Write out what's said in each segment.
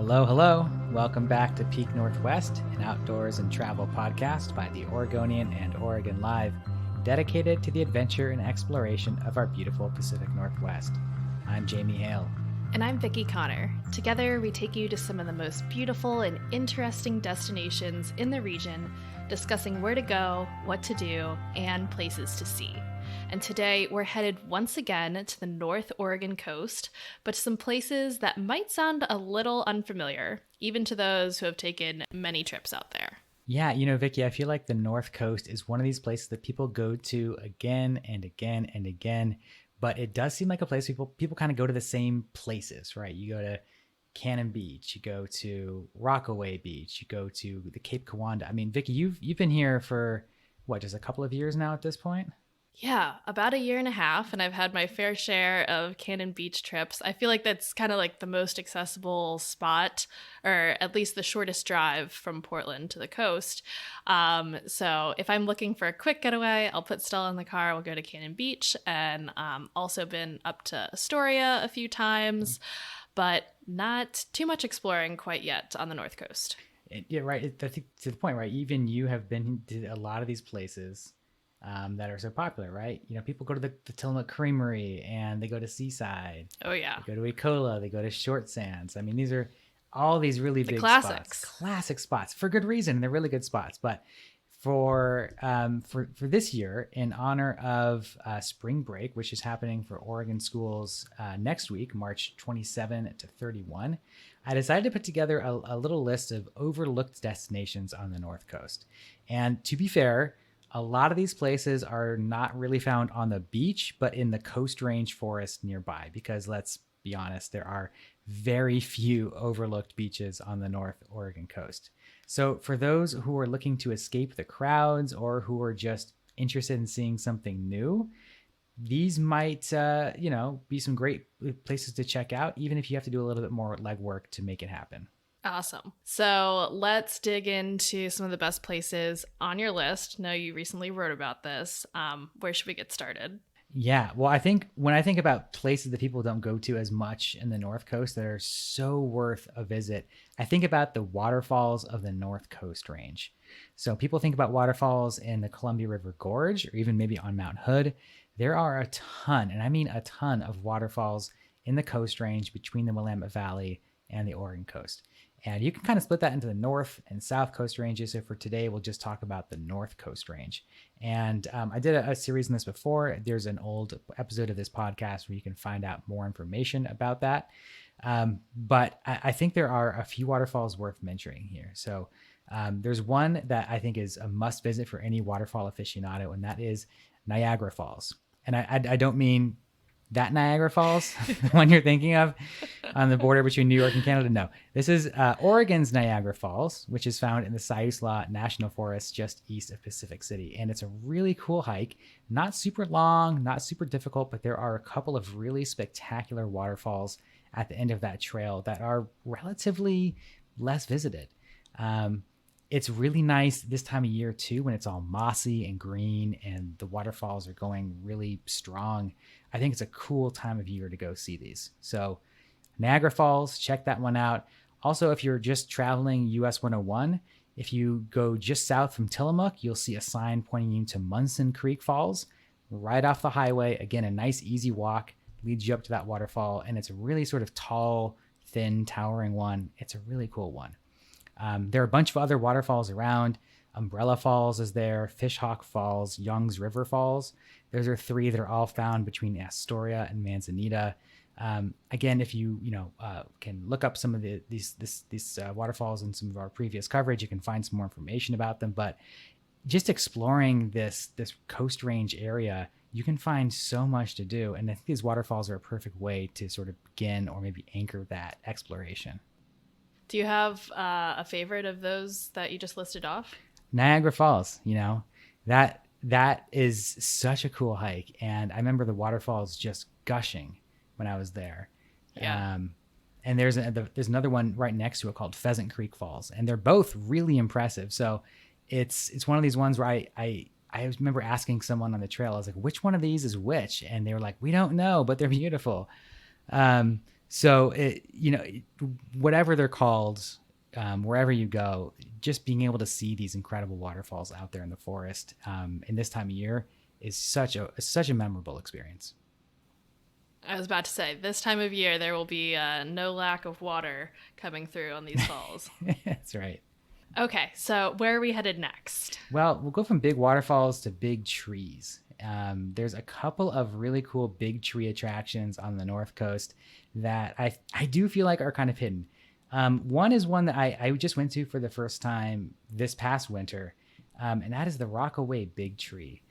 Hello, hello. Welcome back to Peak Northwest, an outdoors and travel podcast by the Oregonian and Oregon Live, dedicated to the adventure and exploration of our beautiful Pacific Northwest. I'm Jamie Hale. And I'm Vicki Connor. Together, we take you to some of the most beautiful and interesting destinations in the region, discussing where to go, what to do, and places to see. And today, we're headed once again to the North Oregon coast, but to some places that might sound a little unfamiliar, even to those who have taken many trips out there. Yeah, Vicki, I feel like the North Coast is one of these places that people go to again and again and again. But it does seem like a place people kind of go to the same places, right? You go to Cannon Beach, you go to Rockaway Beach, you go to the Cape Kiwanda. I mean, Vicki, you've been here for what, just a couple of years now at this point? Yeah, about a year and a half, and I've had my fair share of Cannon Beach trips. I feel like that's kind of like the most accessible spot, or at least the shortest drive from Portland to the coast. So if I'm looking for a quick getaway, I'll put Stella in the car, we'll go to Cannon Beach, and also been up to Astoria a few times, but not too much exploring quite yet on the North Coast. Yeah, right. I think to the point, right? Even you have been to a lot of these places that are so popular, right? People go to the Tillamook Creamery and they go to Seaside. Oh, yeah. They go to Ecola, they go to Short Sands. I mean, these are all these really big classics. spots. Classic spots for good reason. They're really good spots. But for this year, in honor of spring break, which is happening for Oregon schools next week, March 27 to 31, I decided to put together a little list of overlooked destinations on the North Coast. And to be fair, a lot of these places are not really found on the beach, but in the Coast Range forest nearby, because let's be honest, there are very few overlooked beaches on the North Oregon coast. So for those who are looking to escape the crowds or who are just interested in seeing something new, these might, be some great places to check out, even if you have to do a little bit more legwork to make it happen. Awesome. So let's dig into some of the best places on your list. Know you recently wrote about this. Where should we get started? Yeah, well, I think when I think about places that people don't go to as much in the North Coast that are so worth a visit, I think about the waterfalls of the North Coast Range. So people think about waterfalls in the Columbia River Gorge or even maybe on Mount Hood. There are a ton, and I mean a ton, of waterfalls in the Coast Range between the Willamette Valley and the Oregon coast. And you can kind of split that into the North and South Coast ranges. So for today, we'll just talk about the North Coast Range. And I did a series on this before. There's an old episode of this podcast where you can find out more information about that. But I think there are a few waterfalls worth mentioning here. So there's one that I think is a must visit for any waterfall aficionado, and that is Niagara Falls. And I don't mean that Niagara Falls, the one you're thinking of on the border between New York and Canada. No, this is Oregon's Niagara Falls, which is found in the Siuslaw National Forest just east of Pacific City. And it's a really cool hike, not super long, not super difficult, but there are a couple of really spectacular waterfalls at the end of that trail that are relatively less visited. It's really nice this time of year too, when it's all mossy and green and the waterfalls are going really strong. I think it's a cool time of year to go see these. So Niagara Falls, check that one out. Also, if you're just traveling US 101, if you go just south from Tillamook, you'll see a sign pointing you to Munson Creek Falls right off the highway. Again, a nice easy walk leads you up to that waterfall. And it's a really sort of tall, thin, towering one. It's a really cool one. There are a bunch of other waterfalls around. Umbrella Falls is there, Fishhawk Falls, Young's River Falls. Those are three that are all found between Astoria and Manzanita. Again, if you can look up some of these waterfalls in some of our previous coverage, you can find some more information about them. But just exploring this Coast Range area, you can find so much to do. And I think these waterfalls are a perfect way to sort of begin or maybe anchor that exploration. Do you have a favorite of those that you just listed off? Niagara Falls, that is such a cool hike. And I remember the waterfalls just gushing when I was there. Yeah. And there's another one right next to it called Pheasant Creek Falls. And they're both really impressive. So it's one of these ones where I remember asking someone on the trail, I was like, which one of these is which? And they were like, we don't know, but they're beautiful. So whatever they're called, wherever you go, just being able to see these incredible waterfalls out there in the forest in this time of year is such a memorable experience. I was about to say, this time of year, there will be no lack of water coming through on these falls. That's right. Okay, so where are we headed next? Well, we'll go from big waterfalls to big trees. There's a couple of really cool big tree attractions on the North Coast that I do feel like are kind of hidden. One is one that I just went to for the first time this past winter, and that is the Rockaway Big Tree.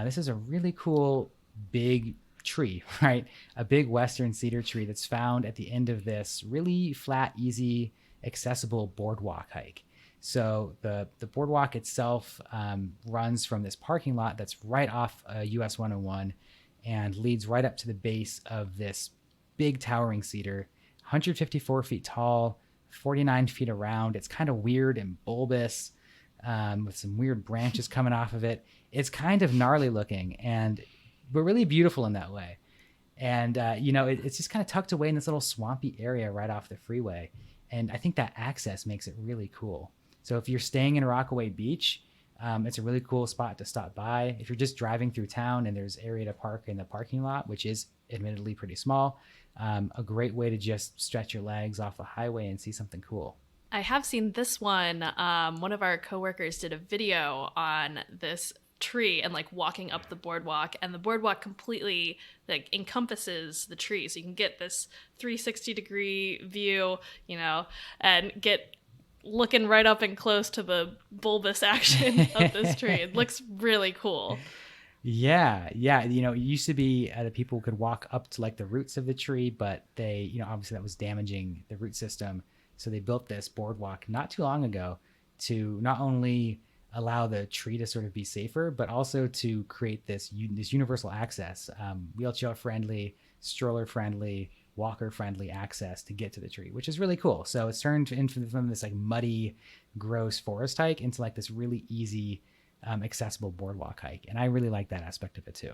This is a really cool big tree, right? A big western cedar tree that's found at the end of this really flat, easy, accessible boardwalk hike. So the boardwalk itself runs from this parking lot that's right off US 101 and leads right up to the base of this big towering cedar, 154 feet tall, 49 feet around. It's kind of weird and bulbous with some weird branches coming off of it. It's kind of gnarly looking, but really beautiful in that way. And, it's just kind of tucked away in this little swampy area right off the freeway. And I think that access makes it really cool. So if you're staying in Rockaway Beach, it's a really cool spot to stop by. If you're just driving through town and there's area to park in the parking lot, which is admittedly pretty small, a great way to just stretch your legs off the highway and see something cool. I have seen this one. One of our coworkers did a video on this tree and like walking up the boardwalk, and the boardwalk completely like encompasses the tree, so you can get this 360-degree view, and get looking right up and close to the bulbous action of this tree. It looks really cool. Yeah. It used to be that people could walk up to like the roots of the tree, but they, obviously that was damaging the root system. So they built this boardwalk not too long ago to not only allow the tree to sort of be safer, but also to create this universal access, wheelchair friendly, stroller friendly, walker friendly access to get to the tree, which is really cool. So it's turned from this like muddy, gross forest hike into like this really easy, accessible boardwalk hike. And I really like that aspect of it too.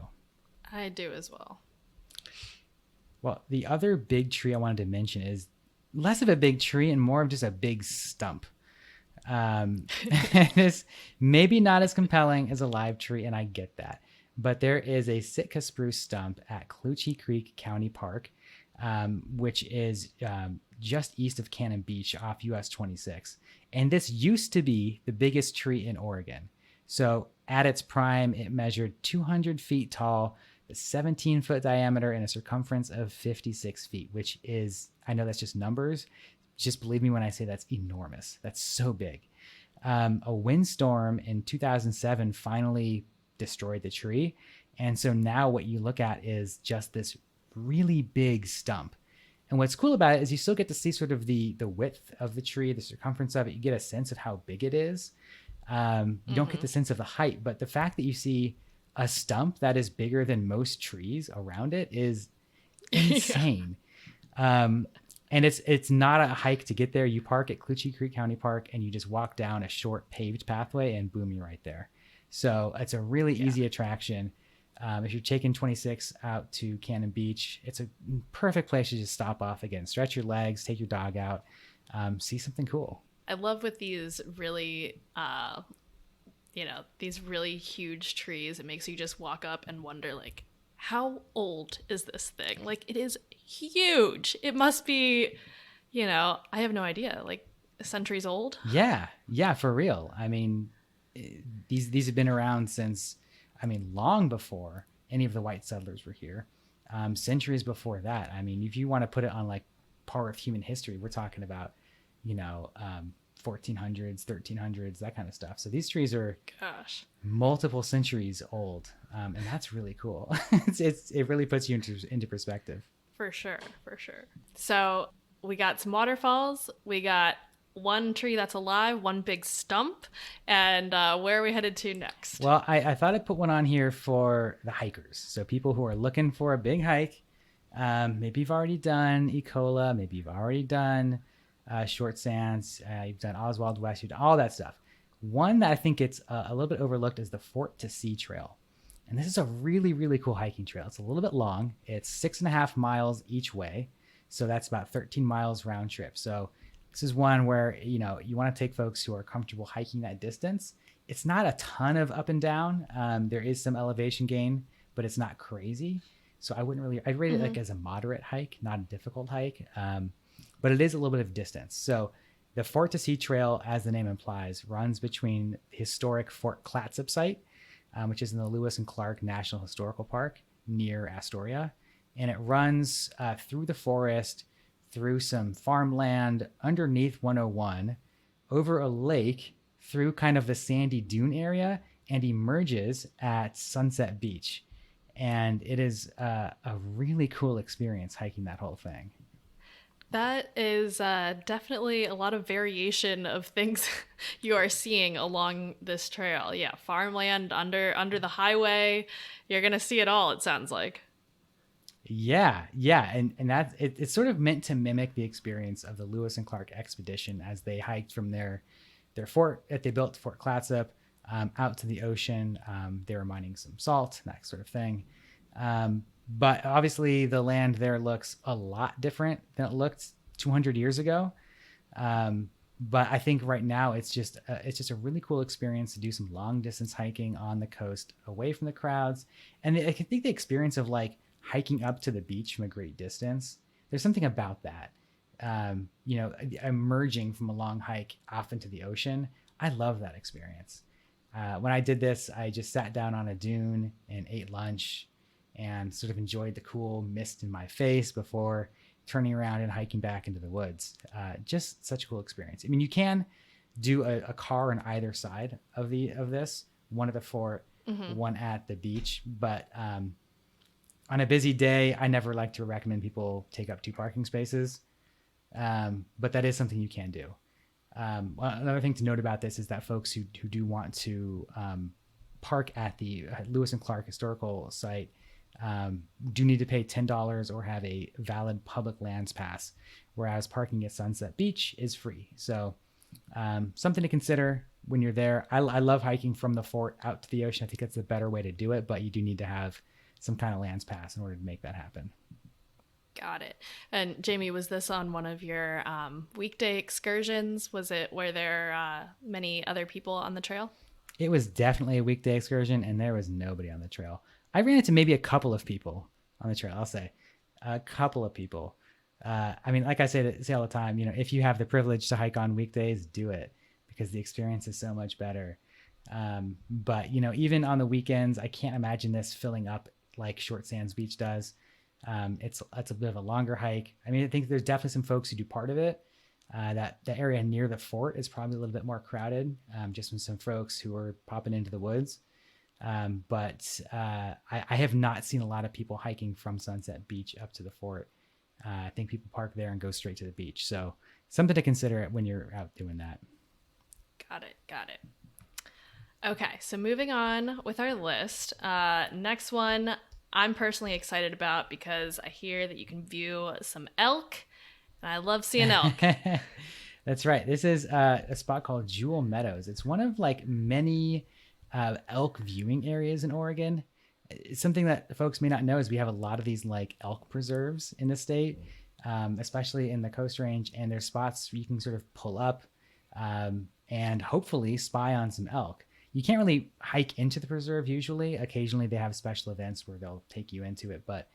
I do as well. Well, the other big tree I wanted to mention is less of a big tree and more of just a big stump. It's maybe not as compelling as a live tree, and I get that. But there is a Sitka spruce stump at Clutchie Creek County Park, which is just east of Cannon Beach off US 26. And this used to be the biggest tree in Oregon. So at its prime, it measured 200 feet tall, 17-foot diameter, and a circumference of 56 feet, which is, I know that's just numbers. Just believe me when I say that's enormous. That's so big. A windstorm in 2007 finally destroyed the tree. And so now what you look at is just this really big stump. And what's cool about it is you still get to see sort of the width of the tree, the circumference of it. You get a sense of how big it is. You don't get the sense of the height, but the fact that you see a stump that is bigger than most trees around it is insane. And it's not a hike to get there. You park at Clutchie Creek County Park and you just walk down a short paved pathway and boom, you're right there. So it's a really easy attraction. If you're taking 26 out to Cannon Beach, it's a perfect place to just stop off again, stretch your legs, take your dog out, see something cool. I love with these really, these really huge trees. It makes you just walk up and wonder, like, how old is this thing? Like, it is huge. It must be, I have no idea, like centuries old. Yeah, for real. I mean, these have been around since, long before any of the white settlers were here, centuries before that. I mean, if you want to put it on like par of human history, we're talking about, 1400s, 1300s, that kind of stuff. So these trees are multiple centuries old. And that's really cool. It really puts you into perspective. For sure. So we got some waterfalls. We got one tree that's alive, one big stump. And where are we headed to next? Well, I thought I'd put one on here for the hikers. So people who are looking for a big hike. Maybe you've already done Ecola. Maybe you've already done Short Sands. You've done Oswald West. You've done all that stuff. One that I think it's a little bit overlooked is the Fort to Sea Trail. And this is a really, really cool hiking trail. It's a little bit long. It's 6.5 miles each way. So that's about 13 miles round trip. So this is one where, you want to take folks who are comfortable hiking that distance. It's not a ton of up and down. There is some elevation gain, but it's not crazy. So I'd rate it like as a moderate hike, not a difficult hike. But it is a little bit of distance. So the Fort to Sea Trail, as the name implies, runs between the historic Fort Clatsop site, which is in the Lewis and Clark National Historical Park near Astoria. And it runs through the forest, through some farmland, underneath 101, over a lake, through kind of the sandy dune area, and emerges at Sunset Beach. And it is a really cool experience hiking that whole thing. That is definitely a lot of variation of things you are seeing along this trail. Yeah, farmland under the highway. You're gonna see it all, it sounds like. Yeah, and that's it's sort of meant to mimic the experience of the Lewis and Clark expedition as they hiked from their fort that they built, Fort Clatsop, out to the ocean. They were mining some salt, that sort of thing. But obviously the land there looks a lot different than it looked 200 years ago. But I think right now it's just a really cool experience to do some long distance hiking on the coast away from the crowds. And I think the experience of like hiking up to the beach from a great distance, there's something about that. Emerging from a long hike off into the ocean. I love that experience. When I did this, I just sat down on a dune and ate lunch and sort of enjoyed the cool mist in my face before turning around and hiking back into the woods. Just such a cool experience. I mean, you can do a car on either side of this, one at the fort, one at the beach. But on a busy day, I never like to recommend people take up 2 parking spaces. But that is something you can do. Another thing to note about this is that folks who do want to park at the Lewis and Clark historical site do need to pay $10 or have a valid public lands pass, whereas parking at Sunset Beach is free. So something to consider when you're there. I love hiking from the fort out to the ocean. I think that's a better way to do it, but you do need to have some kind of lands pass in order to make that happen. Got it. And Jamie, was this on one of your weekday excursions? Were there many other people on the trail? It was definitely a weekday excursion, and there was nobody on the trail. I ran into maybe a couple of people on the trail. I'll say a couple of people. I mean, like I say all the time, if you have the privilege to hike on weekdays, do it because the experience is so much better. But even on the weekends, I can't imagine this filling up like Short Sands Beach does. It's a bit of a longer hike. I mean, I think there's definitely some folks who do part of it. That the area near the fort is probably a little bit more crowded, just with some folks who are popping into the woods. But I have not seen a lot of people hiking from Sunset Beach up to the fort. I think people park there and go straight to the beach. So something to consider when you're out doing that. Got it. Okay, so moving on with our list. Next one I'm personally excited about because I hear that you can view some elk, and I love seeing elk. That's right. This is a spot called Jewel Meadows. It's one of like many elk viewing areas in Oregon. Something that folks may not know is we have a lot of these like elk preserves in the state, especially in the Coast Range, and there's spots where you can sort of pull up and hopefully spy on some elk. You can't really hike into the preserve usually. Occasionally they have special events where they'll take you into it, but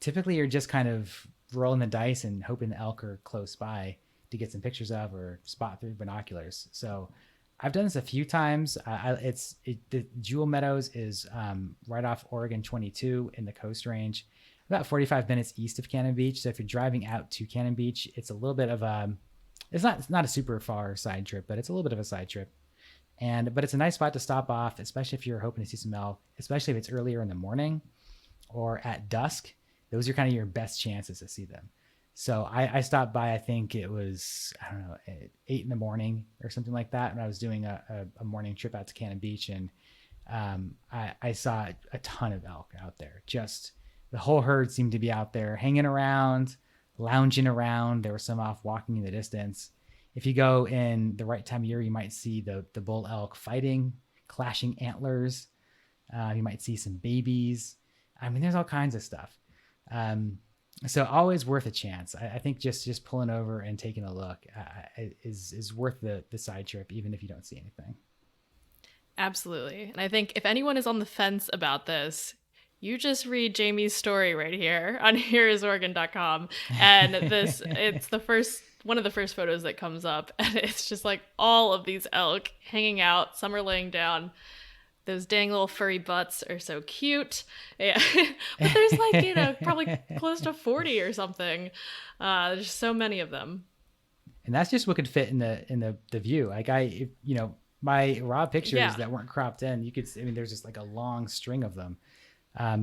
typically you're just kind of rolling the dice and hoping the elk are close by to get some pictures of or spot through binoculars. So I've done this a few times. The Jewel Meadows is right off Oregon 22 in the Coast Range, about 45 minutes east of Cannon Beach. So if you're driving out to Cannon Beach, it's a little bit of it's not a super far side trip, but it's a little bit of a side trip. But it's a nice spot to stop off, especially if you're hoping to see some elk, especially if it's earlier in the morning or at dusk. Those are kind of your best chances to see them. So I stopped by, I think it was, I don't know, 8 in the morning or something like that when I was doing a morning trip out to Cannon Beach. And I saw a ton of elk out there. Just the whole herd seemed to be out there hanging around, lounging around. There were some off walking in the distance. If you go in the right time of year, you might see the bull elk fighting, clashing antlers. You might see some babies. I mean, there's all kinds of stuff. So always worth a chance. I think just pulling over and taking a look is worth the side trip, even if you don't see anything. Absolutely. And I think if anyone is on the fence about this, you just read Jamie's story right here on hereisoregon.com. And it's one of the first photos that comes up. And it's just like all of these elk hanging out. Some are laying down. Those dang little furry butts are so cute. Yeah. But there's like, probably close to 40 or something. There's so many of them. And that's just what could fit in the view. Like my raw pictures that weren't cropped in, you could see, there's just like a long string of them.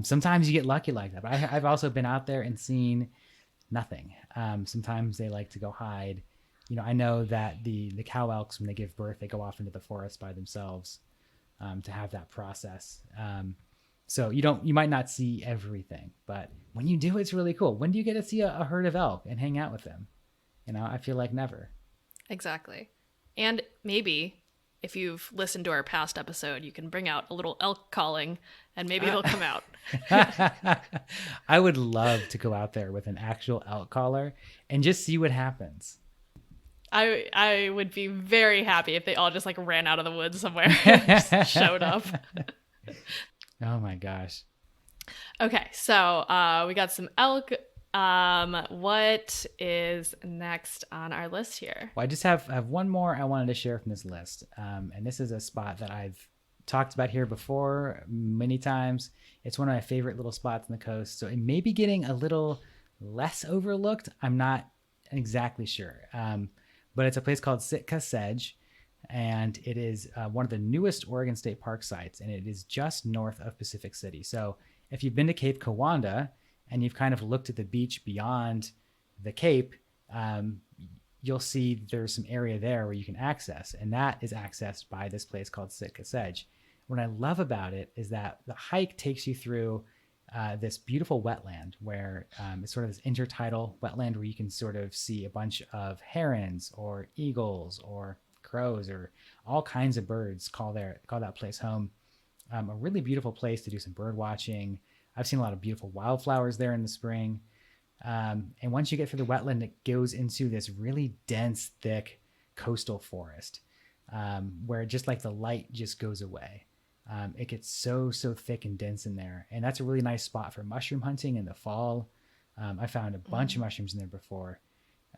Sometimes you get lucky like that, but I've also been out there and seen nothing. Sometimes they like to go hide. I know that the cow elks, when they give birth, they go off into the forest by themselves. To have that process. So you might not see everything, but when you do, it's really cool. When do you get to see a herd of elk and hang out with them? I feel like never. Exactly. And maybe if you've listened to our past episode, you can bring out a little elk calling and maybe they'll come out. I would love to go out there with an actual elk caller and just see what happens. I would be very happy if they all just like ran out of the woods somewhere and just showed up. Oh my gosh. Okay, so we got some elk. What is next on our list here? Well, I just have one more I wanted to share from this list. And this is a spot that I've talked about here before many times. It's one of my favorite little spots on the coast. So it may be getting a little less overlooked. I'm not exactly sure. But it's a place called Sitka, Sedge, and it is one of the newest Oregon State Park sites, and it is just north of Pacific City. So if you've been to Cape Kiwanda and you've kind of looked at the beach beyond the Cape, you'll see there's some area there where you can access, and that is accessed by this place called Sitka Sedge. What I love about it is that the hike takes you through this beautiful wetland where it's sort of this intertidal wetland where you can sort of see a bunch of herons or eagles or crows or all kinds of birds call that place home. A really beautiful place to do some bird watching. I've seen a lot of beautiful wildflowers there in the spring. And once you get through the wetland, it goes into this really dense, thick coastal forest where just like the light just goes away. It gets so thick and dense in there. And that's a really nice spot for mushroom hunting in the fall. I found a bunch of mushrooms in there before.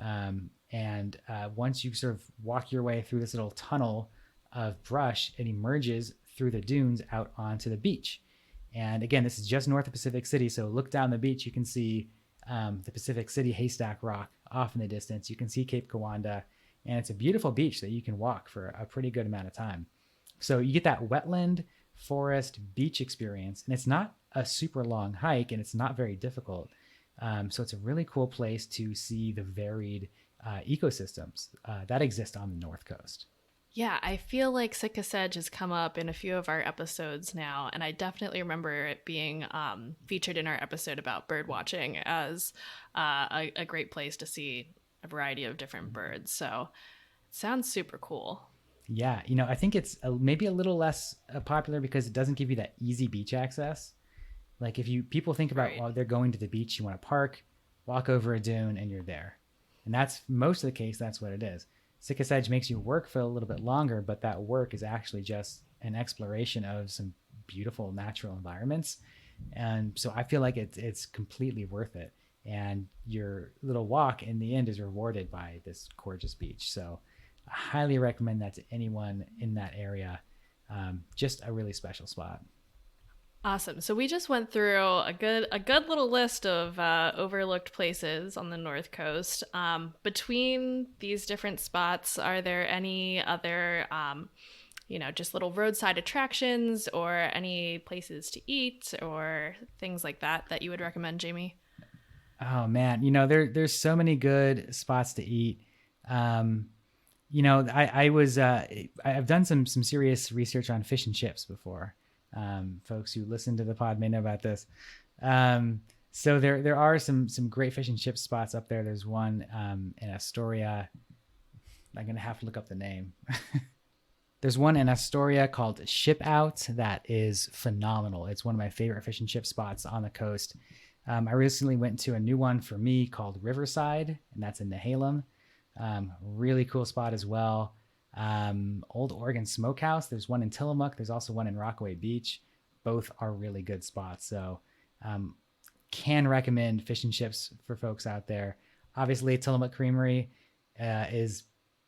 And once you sort of walk your way through this little tunnel of brush, it emerges through the dunes out onto the beach. And again, this is just north of Pacific City. So look down the beach, you can see the Pacific City haystack rock off in the distance. You can see Cape Kiwanda. And it's a beautiful beach that you can walk for a pretty good amount of time. So you get that wetland, forest, beach experience, and it's not a super long hike and it's not very difficult. So it's a really cool place to see the varied ecosystems that exist on the North Coast. Yeah, I feel like Sitka Sedge has come up in a few of our episodes now, and I definitely remember it being featured in our episode about bird watching as a great place to see a variety of different birds. So it sounds super cool. Yeah, I think it's maybe a little less popular because it doesn't give you that easy beach access. Like if people think about, Right. Well, they're going to the beach, you want to park, walk over a dune, and you're there. And that's most of the case, that's what it is. Sitka Sedge makes you work for a little bit longer, but that work is actually just an exploration of some beautiful natural environments. And so I feel like it's completely worth it. And your little walk in the end is rewarded by this gorgeous beach. So I highly recommend that to anyone in that area. Just a really special spot. Awesome. So we just went through a good little list of overlooked places on the North Coast. Between these different spots, are there any other, just little roadside attractions or any places to eat or things like that you would recommend, Jamie? Oh man, there's so many good spots to eat. I've done some serious research on fish and chips before. Folks who listen to the pod may know about this. So there are some great fish and chip spots up there. There's one in Astoria. I'm gonna have to look up the name. There's one in Astoria called Ship Out that is phenomenal. It's one of my favorite fish and chip spots on the coast. I recently went to a new one for me called Riverside, and that's in Nehalem. Really cool spot as well. Old Oregon Smokehouse. There's one in Tillamook. There's also one in Rockaway Beach. Both are really good spots. So can recommend fish and chips for folks out there. Obviously, Tillamook Creamery is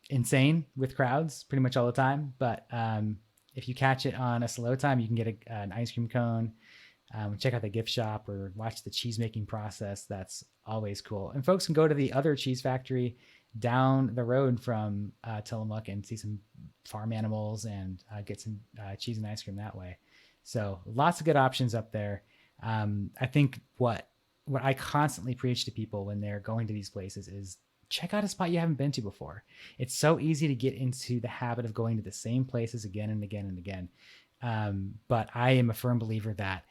insane with crowds pretty much all the time. But if you catch it on a slow time, you can get an ice cream cone. Check out the gift shop or watch the cheese making process. That's always cool. And folks can go to the other cheese factory down the road from Tillamook and see some farm animals and get some cheese and ice cream that way. So lots of good options up there. I think what I constantly preach to people when they're going to these places is check out a spot you haven't been to before. It's so easy to get into the habit of going to the same places again and again and again. But I am a firm believer that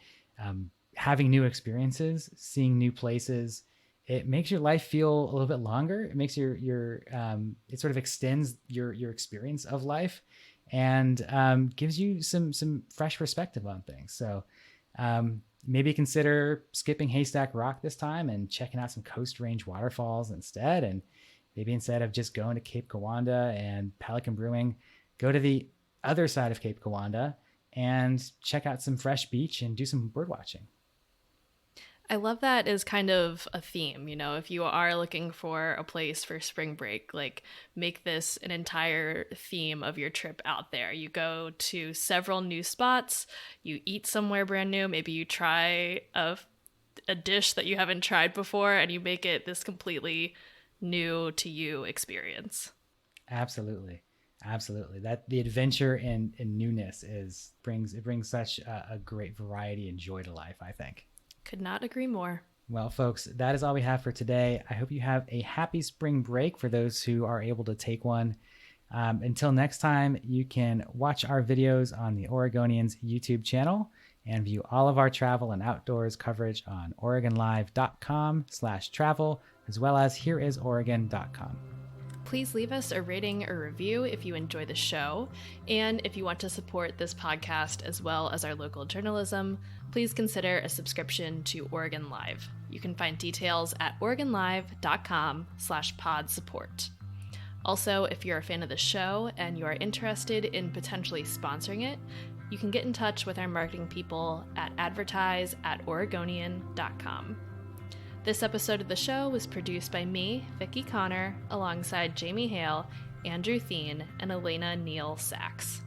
having new experiences, seeing new places, it makes your life feel a little bit longer. It makes it sort of extends your experience of life and gives you some fresh perspective on things. So maybe consider skipping Haystack Rock this time and checking out some Coast Range waterfalls instead. And maybe instead of just going to Cape Kiwanda and Pelican Brewing, go to the other side of Cape Kiwanda and check out some fresh beach and do some bird watching. I love that as kind of a theme, if you are looking for a place for spring break, like make this an entire theme of your trip out there. You go to several new spots, you eat somewhere brand new, maybe you try a dish that you haven't tried before and you make it this completely new to you experience. Absolutely. That the adventure and newness brings such a great variety and joy to life, I think. Could not agree more. Well, folks, that is all we have for today. I hope you have a happy spring break for those who are able to take one. Until next time, you can watch our videos on the Oregonians YouTube channel and view all of our travel and outdoors coverage on OregonLive.com/travel, as well as HereIsOregon.com. Please leave us a rating or review if you enjoy the show. And if you want to support this podcast as well as our local journalism, please consider a subscription to Oregon Live. You can find details at OregonLive.com/pod support. Also, if you're a fan of the show and you are interested in potentially sponsoring it, you can get in touch with our marketing people at advertise@Oregonian.com. This episode of the show was produced by me, Vicki Connor, alongside Jamie Hale, Andrew Thien, and Elena Neal Sachs.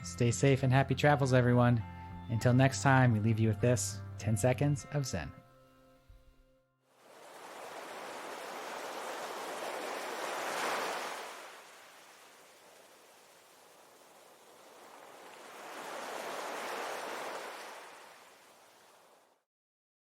Stay safe and happy travels, everyone. Until next time, we leave you with this 10 seconds of Zen.